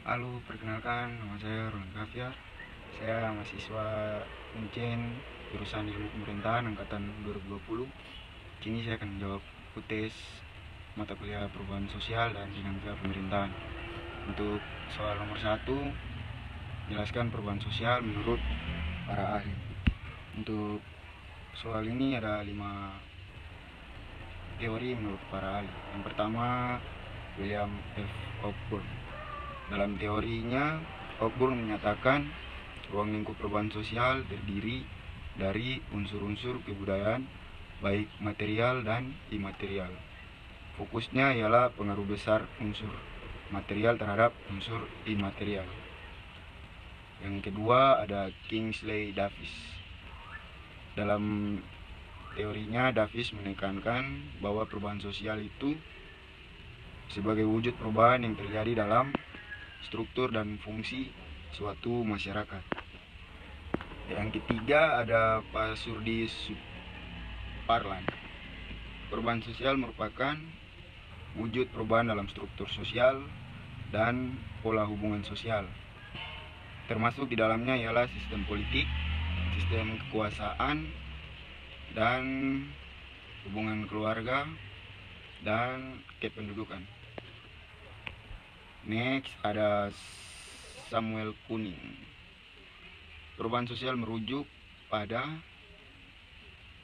Halo, perkenalkan nama saya Ron Kaviar. Saya mahasiswa Uncen jurusan Ilmu Pemerintahan angkatan 2020. Kini saya akan menjawab UTS mata kuliah Perubahan Sosial dan Dinamika Pemerintahan. Untuk soal nomor 1, jelaskan perubahan sosial menurut para ahli. Untuk soal ini ada 5 teori menurut para ahli. Yang pertama, William F. Cockburn. Dalam teorinya, Cockburn menyatakan ruang lingkup perubahan sosial terdiri dari unsur-unsur kebudayaan, baik material dan imaterial. Fokusnya ialah pengaruh besar unsur material terhadap unsur imaterial. Yang kedua ada Kingsley Davis. Dalam teorinya, Davis menekankan bahwa perubahan sosial itu sebagai wujud perubahan yang terjadi dalam struktur dan fungsi suatu masyarakat. Yang ketiga ada Pak Surdi Suparlan. Perubahan sosial merupakan wujud perubahan dalam struktur sosial dan pola hubungan sosial. Termasuk di dalamnya ialah sistem politik, sistem kekuasaan, dan hubungan keluarga dan kependudukan. Next ada Samuel Kuning. Perubahan sosial merujuk pada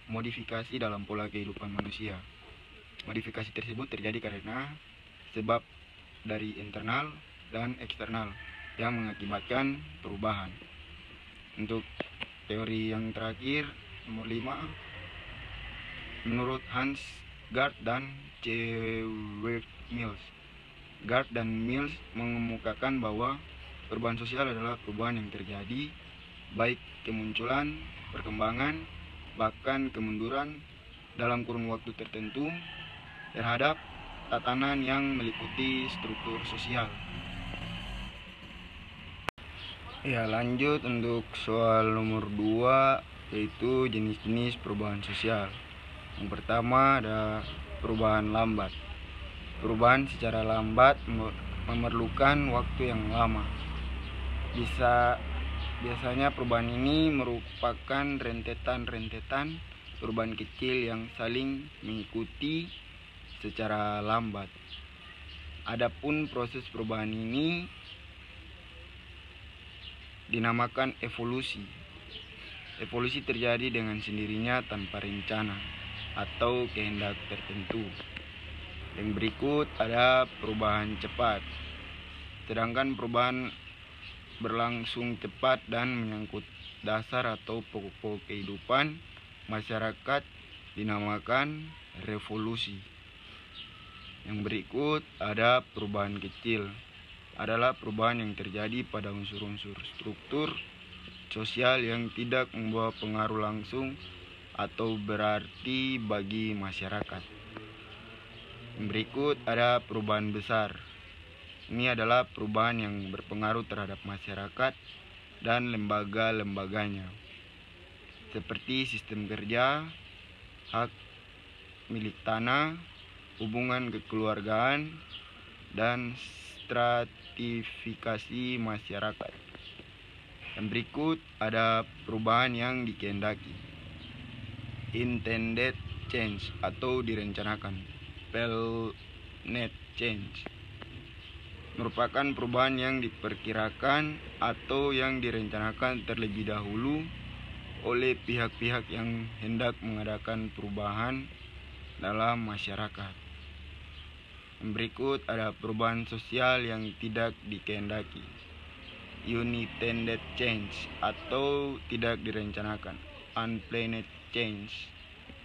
modifikasi dalam pola kehidupan manusia. Modifikasi tersebut terjadi karena sebab dari internal dan eksternal yang mengakibatkan perubahan. Untuk teori yang terakhir nomor 5, menurut Hans Gard dan C. W. Mills. Gard dan Mills mengemukakan bahwa perubahan sosial adalah perubahan yang terjadi, baik kemunculan, perkembangan, bahkan kemunduran dalam kurun waktu tertentu terhadap tatanan yang meliputi struktur sosial. Ya, lanjut untuk soal nomor 2, yaitu jenis-jenis perubahan sosial. Yang pertama ada perubahan lambat. Perubahan secara lambat memerlukan waktu yang lama. Biasanya perubahan ini merupakan rentetan perubahan kecil yang saling mengikuti secara lambat. Adapun proses perubahan ini dinamakan evolusi. Evolusi terjadi dengan sendirinya tanpa rencana atau kehendak tertentu. Yang berikut ada perubahan cepat. Sedangkan perubahan berlangsung cepat dan menyangkut dasar atau pokok-pokok kehidupan masyarakat dinamakan revolusi. Yang berikut ada perubahan kecil. Adalah perubahan yang terjadi pada unsur-unsur struktur sosial yang tidak membawa pengaruh langsung atau berarti bagi masyarakat. Berikut ada perubahan besar. Ini adalah perubahan yang berpengaruh terhadap masyarakat dan lembaga-lembaganya, seperti sistem kerja, hak milik tanah, hubungan kekeluargaan, dan stratifikasi masyarakat. Dan berikut ada perubahan yang dikehendaki. Intended change atau direncanakan. Planned change merupakan perubahan yang diperkirakan atau yang direncanakan terlebih dahulu oleh pihak-pihak yang hendak mengadakan perubahan dalam masyarakat. Berikut ada perubahan sosial yang tidak dikehendaki. Unintended change atau tidak direncanakan. Unplanned change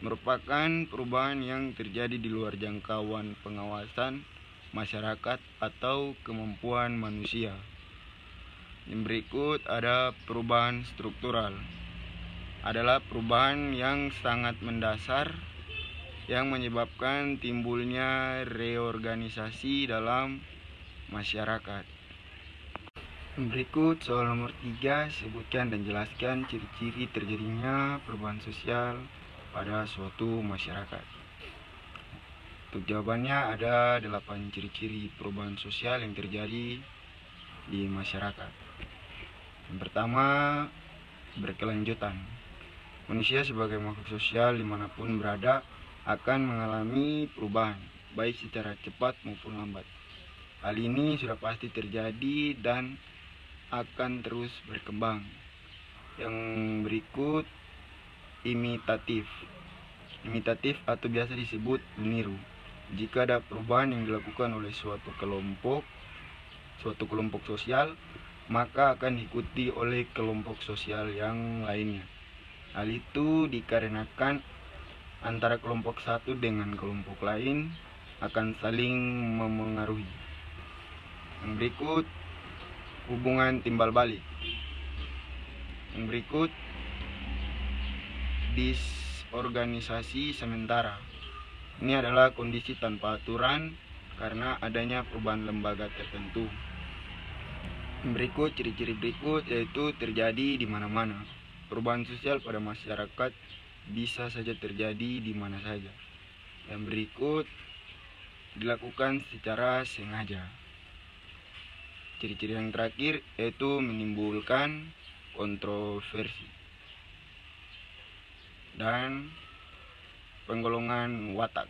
merupakan perubahan yang terjadi di luar jangkauan pengawasan masyarakat atau kemampuan manusia. Yang berikut ada perubahan struktural. Adalah perubahan yang sangat mendasar yang menyebabkan timbulnya reorganisasi dalam masyarakat. Berikut soal nomor 3, sebutkan dan jelaskan ciri-ciri terjadinya perubahan sosial pada suatu masyarakat. Untuk jawabannya ada 8 ciri-ciri perubahan sosial yang terjadi di masyarakat. Yang pertama, berkelanjutan. Manusia sebagai makhluk sosial dimanapun berada akan mengalami perubahan, baik secara cepat maupun lambat. Hal ini sudah pasti terjadi dan akan terus berkembang. Yang berikut, imitatif. Imitatif atau biasa disebut meniru. Jika ada perubahan yang dilakukan oleh suatu kelompok sosial, maka akan diikuti oleh kelompok sosial yang lainnya. Hal itu dikarenakan antara kelompok satu dengan kelompok lain akan saling memengaruhi. Yang berikut, hubungan timbal balik. Yang berikut, disorganisasi sementara. Ini adalah kondisi tanpa aturan karena adanya perubahan lembaga tertentu. Berikut ciri-ciri berikut yaitu terjadi di mana-mana. Perubahan sosial pada masyarakat bisa saja terjadi di mana saja. Yang berikut dilakukan secara sengaja. Ciri-ciri yang terakhir yaitu menimbulkan kontroversi dan penggolongan watak.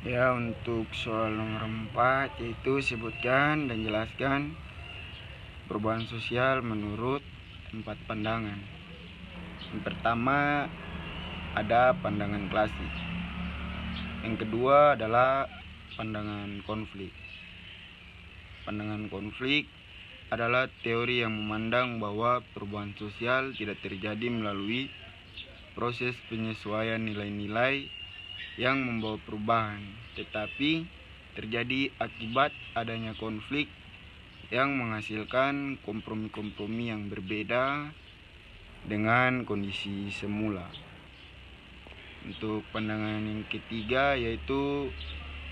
Ya, untuk soal nomor 4 yaitu sebutkan dan jelaskan perubahan sosial menurut 4 pandangan. Yang pertama ada pandangan klasik. Yang kedua adalah pandangan konflik. Pandangan konflik adalah teori yang memandang bahwa perubahan sosial tidak terjadi melalui proses penyesuaian nilai-nilai yang membawa perubahan, tetapi terjadi akibat adanya konflik yang menghasilkan kompromi-kompromi yang berbeda dengan kondisi semula. Untuk pandangan yang ketiga yaitu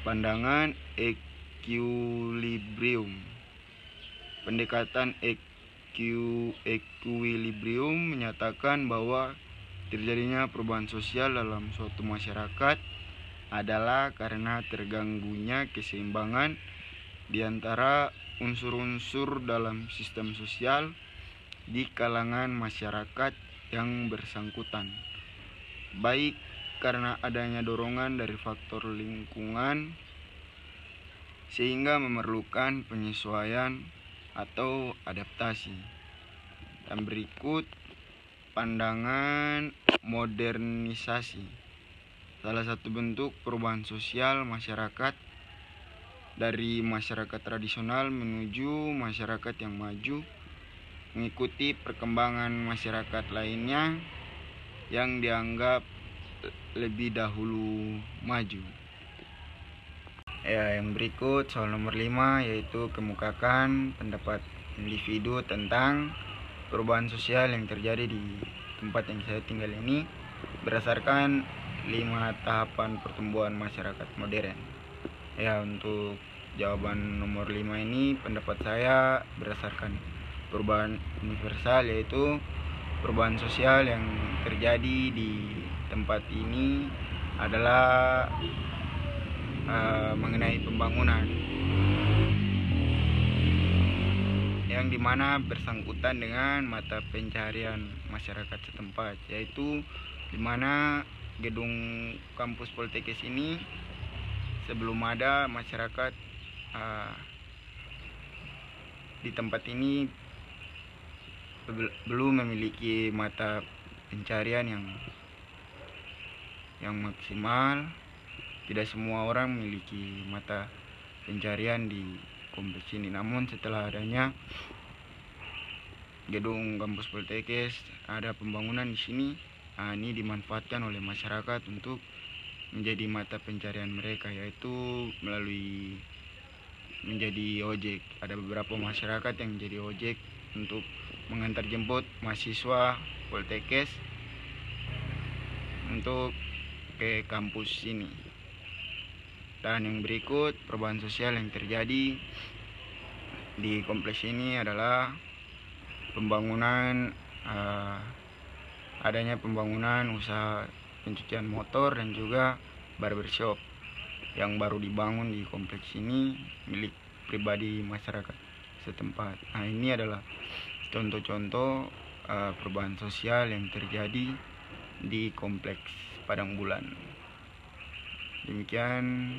pandangan equilibrium. Pendekatan equilibrium menyatakan bahwa terjadinya perubahan sosial dalam suatu masyarakat adalah karena terganggunya keseimbangan di antara unsur-unsur dalam sistem sosial di kalangan masyarakat yang bersangkutan, baik karena adanya dorongan dari faktor lingkungan sehingga memerlukan penyesuaian atau adaptasi. Dan berikut pandangan modernisasi. Salah satu bentuk perubahan sosial masyarakat dari masyarakat tradisional menuju masyarakat yang maju, mengikuti perkembangan masyarakat lainnya yang dianggap lebih dahulu maju. Ya, yang berikut soal nomor 5 yaitu kemukakan pendapat individu tentang perubahan sosial yang terjadi di tempat yang saya tinggal ini berdasarkan 5 tahapan pertumbuhan masyarakat modern. Ya, untuk jawaban nomor 5 ini pendapat saya berdasarkan perubahan universal, yaitu perubahan sosial yang terjadi di tempat ini adalah mengenai pembangunan yang dimana bersangkutan dengan mata pencaharian masyarakat setempat, yaitu dimana gedung kampus Poltekkes ini sebelum ada masyarakat di tempat ini belum memiliki mata pencaharian yang maksimal. Tidak semua orang memiliki mata pencaharian di kompleks ini. Namun setelah adanya gedung kampus Poltekkes, ada pembangunan di sini. Ini dimanfaatkan oleh masyarakat untuk menjadi mata pencarian mereka, yaitu melalui menjadi ojek. Ada beberapa masyarakat yang menjadi ojek untuk mengantar jemput mahasiswa Poltekkes untuk ke kampus ini. Dan yang berikut perubahan sosial yang terjadi di kompleks ini adalah adanya pembangunan usaha pencucian motor dan juga barbershop yang baru dibangun di kompleks ini milik pribadi masyarakat setempat. Nah, ini adalah contoh-contoh perubahan sosial yang terjadi di kompleks Padang Bulan. Demikian